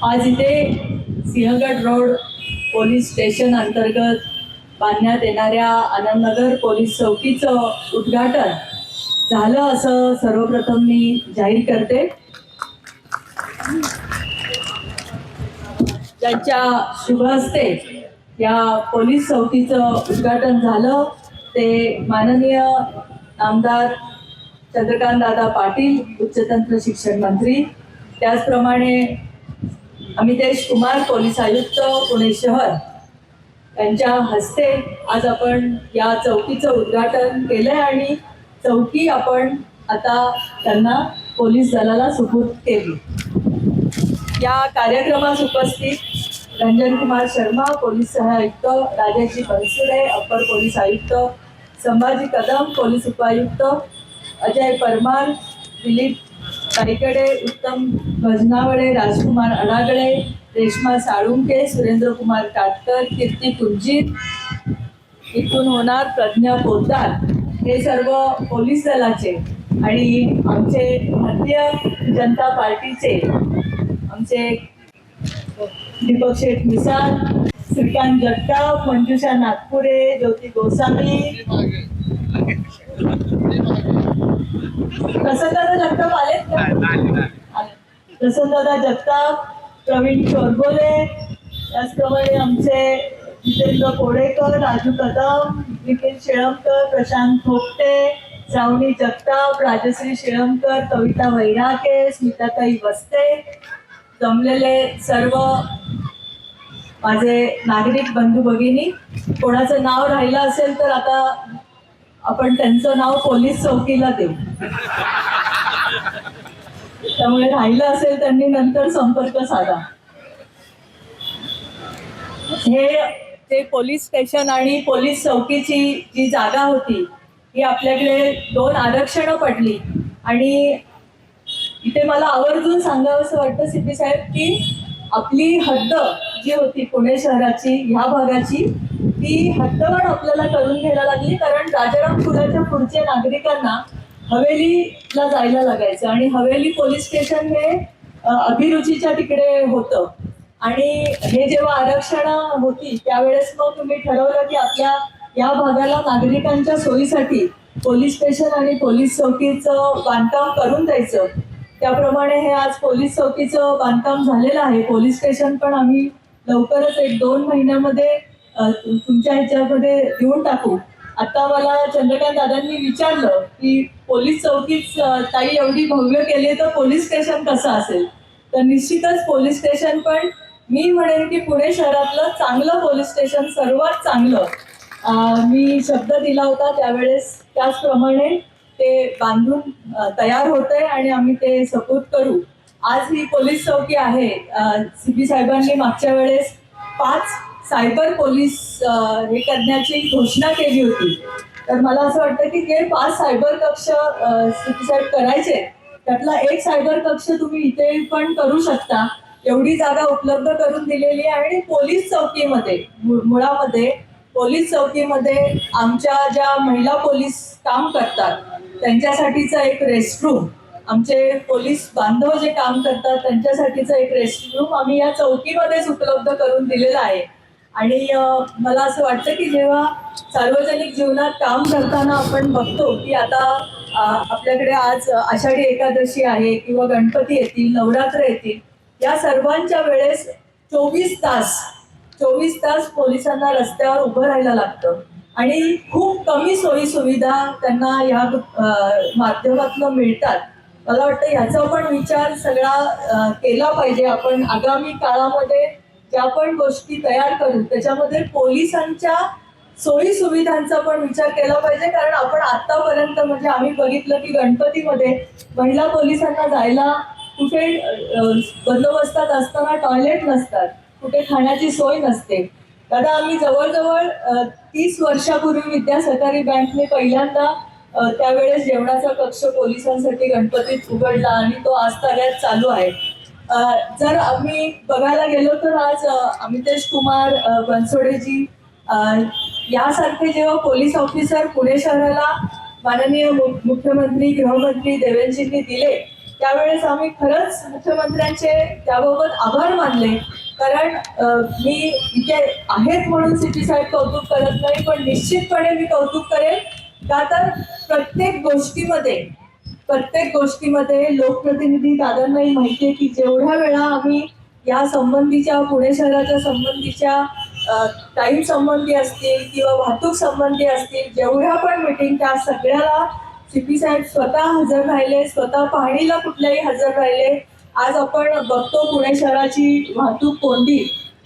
आज इथे Sinhagad road police station अंतर्गत बांधण्यात येणाऱ्या आनंदनगर पोलीस चौकीचं उद्घाटन झालं असं सर्वप्रथम मी जाहीर करते. ज्यांच्या शुभ हस्ते या पोलीस चौकीचं उद्घाटन झालं ते माननीय आमदार चंद्रकांत दादा पाटील, उच्चतंत्र शिक्षण मंत्री, त्याचप्रमाणे अमितेश कुमार, पोलीस आयुक्त पुणे शहर यांच्या हस्ते आज आपण या चौकीचं उद्घाटन केलंय आणि चौकी आपण आता त्यांना पोलीस दलाला सुपूर्द केली. या कार्यक्रमास उपस्थित रंजन कुमार शर्मा, पोलीस सहाय्यक, राजेशजी बनसोडे, अप्पर पोलीस आयुक्त, संभाजी कदम, पोलीस उपायुक्त, अजय परमार, दिलीप ताईकडे, उत्तम भजनावळे, राजकुमार अडागळे, रेश्मा साळुंके, सुरेंद्र कुमार काटकर, कीर्ती कुंजीत, इथून होणार प्रज्ञा पोद्दार, हे सर्व पोलीस दलाचे आणि आमचे भारतीय जनता पार्टीचे आमचे दीपक शेठ मिसाळ, श्रीकांत जगताप, मंजुषा नागपुरे, ज्योती गोसावी, प्रसन्नदादा जगताप आलेत का? प्रसन्नदादा जगताप, प्रवीण चोरबोले, त्याचप्रमाणे आमचे जितेंद्र कोडेकर, राजू कदम, निखिल शेळमकर, प्रशांत थोपटे, श्रावणी जगताप, राजश्री शेळमकर, कविता वैराके, स्मिताताई वस्ते, जमलेले सर्व माझे नागरिक बंधू भगिनी. कोणाचं नाव राहिलं असेल तर आता आपण त्यांचं नाव पोलीस चौकीला देऊ. त्यामुळे राहिलं असेल त्यांनी नंतर संपर्क साधा. हे ते पोलीस स्टेशन आणि पोलीस चौकीची जी जागा होती ही आपल्याकडे 2 आरक्षणं पडली आणि इथे मला आवर्जून सांगावंसं वाटतं सीपी साहेब की आपली हद्द जी होती पुणे शहराची ह्या भागाची ती हद्दवाढ आपल्याला करून घ्यायला लागली, कारण राजाराम पुराच्या पुढच्या नागरिकांना हवेलीला जायला लागायचं आणि हवेली पोलीस स्टेशन हे अभिरुचीच्या तिकडे होतं आणि हे जेव्हा आरक्षणं होती त्यावेळेस मग तुम्ही ठरवलं की आपल्या या भागाला नागरिकांच्या सोयीसाठी पोलीस स्टेशन आणि पोलीस चौकीचं बांधकाम करून द्यायचं. त्याप्रमाणे हे आज पोलीस चौकीचं बांधकाम झालेलं आहे. पोलीस स्टेशन पण आम्ही लवकरच 1-2 महिन्यामध्ये तुमच्या ह्याच्यामध्ये देऊन टाकू. आता मला चंद्रकांत दादांनी विचारलं की पोलीस चौकीच ताई एवढी भव्य केली तर पोलीस स्टेशन कसं असेल, तर निश्चितच पोलीस स्टेशन पण मी म्हणेन की पुणे शहरातलं चांगलं पोलीस स्टेशन, सर्वात चांगलं, मी शब्द दिला होता त्यावेळेस त्याचप्रमाणे ते बांधून तयार होतंय आणि आम्ही ते सपोर्ट करू. आज ही पोलीस चौकी आहे. सीपी साहेबांनी मागच्या वेळेस 5 सायबर पोलीस हे करण्याची घोषणा केली होती. तर मला असं वाटतं की ते 5 सायबर कक्ष सीपी साहेब करायचे, त्यातला 1 सायबर कक्ष तुम्ही इथे पण करू शकता. एवढी जागा उपलब्ध करून दिलेली आहे आणि पोलीस चौकीमध्ये मुळामध्ये पोलीस चौकीमध्ये आमच्या ज्या महिला पोलीस काम करतात त्यांच्यासाठीचं एक रेस्टरूम, आमचे पोलीस बांधव जे काम करतात त्यांच्यासाठीचं एक रेस्टरूम आम्ही या चौकीमध्येच उपलब्ध करून दिलेलं आहे. आणि मला असं वाटतं की जेव्हा सार्वजनिक जीवनात काम करताना आपण बघतो की आता आपल्याकडे आज आषाढी एकादशी आहे किंवा गणपती येतील, नवरात्र येतील, या सर्वांच्या वेळेस 24 तास पोलिसांना रस्त्यावर उभं राहायला लागतं आणि खूप कमी सोयी सुविधा त्यांना या माध्यमातून मिळतात. मला वाटतं ह्याचा पण विचार सगळा केला पाहिजे. आपण आगामी काळामध्ये ज्या पण गोष्टी तयार करू त्याच्यामध्ये पोलिसांच्या सोयी सुविधांचा पण विचार केला पाहिजे, कारण आपण आतापर्यंत म्हणजे आम्ही बघितलं की गणपतीमध्ये महिला पोलिसांना जायला कुठे बंदोबस्तात असताना टॉयलेट नसतात, कुठे खाण्याची सोय नसते. दादा आम्ही जवळजवळ 30 वर्षापूर्वी विद्या सहकारी बँकने पहिल्यांदा त्यावेळेस जेवणाचा कक्ष पोलिसांसाठी गणपतीत उघडला आणि तो आज तागायत चालू आहे. जर आम्ही बघायला गेलो तर आज अमितेश कुमार बनसोडेजी यासारखे जेव्हा पोलीस ऑफिसर पुणे शहराला माननीय मुख्यमंत्री गृहमंत्री देवेंद्रजींनी दिले त्यावेळेस आम्ही खरंच मुख्यमंत्र्यांचे त्याबाबत आभार मानले. कारण मी इथे आहेत म्हणून सिटी साहेब कौतुक करत नाही, पण निश्चितपणे मी कौतुक करेन. का तर प्रत्येक गोष्टीमध्ये लोकप्रतिनिधी दादांनाही माहिती आहे की जेवढ्या वेळा आम्ही या संबंधीच्या पुणे शहराच्या संबंधीच्या टाईम संबंधी असतील किंवा वाहतूक संबंधी असतील, जेवढ्या पण मिटिंग त्या सगळ्याला सीपी साहेब स्वतः हजर राहिले, स्वतः पाहणीला कुठल्याही हजर राहिले. आज आपण बघतो पुणे शहराची वाहतूक कोंडी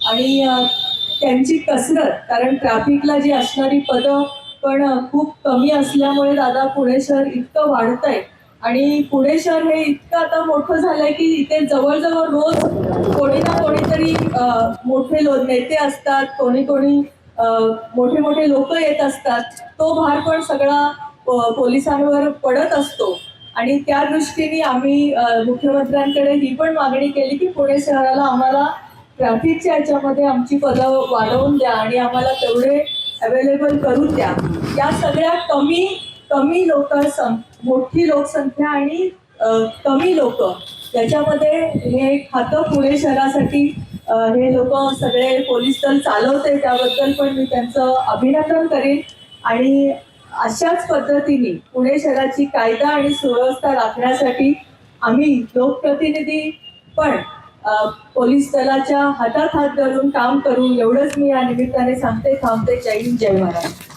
आणि त्यांची कसरत, कारण ट्रॅफिकला जी असणारी पदं पण खूप कमी असल्यामुळे दादा पुणे शहर इतकं वाढतंय आणि पुणे शहर हे इतकं आता मोठं झालंय की इथे जवळजवळ रोज कोणी ना कोणीतरी मोठे नेते असतात, कोणी मोठे मोठे लोक येत असतात. तो भार पण सगळा पोलिसांवर पडत असतो आणि त्या दृष्टीने आम्ही मुख्यमंत्र्यांकडे ही पण मागणी केली की पुणे शहराला आम्हाला ट्रॅफिकच्या याच्यामध्ये आमची पदं वाढवून द्या आणि आम्हाला तेवढे अवेलेबल करून द्या. या सगळ्या कमी कमी लोक, मोठी लोकसंख्या आणि कमी लोक त्याच्यामध्ये हे खातं पुणे शहरासाठी हे लोक सगळे पोलीस दल चालवते, त्याबद्दल पण मी त्यांचं अभिनंदन करेन. आणि अशाच पद्धतीने पुणे शहराची कायदा आणि सुव्यवस्था राखण्यासाठी आम्ही लोकप्रतिनिधी पण पोलीस दलाच्या हातात हात धरून काम करू, एवढंच मी या निमित्ताने सांगते. थांबते. जय हिंद, जय महाराष्ट्र.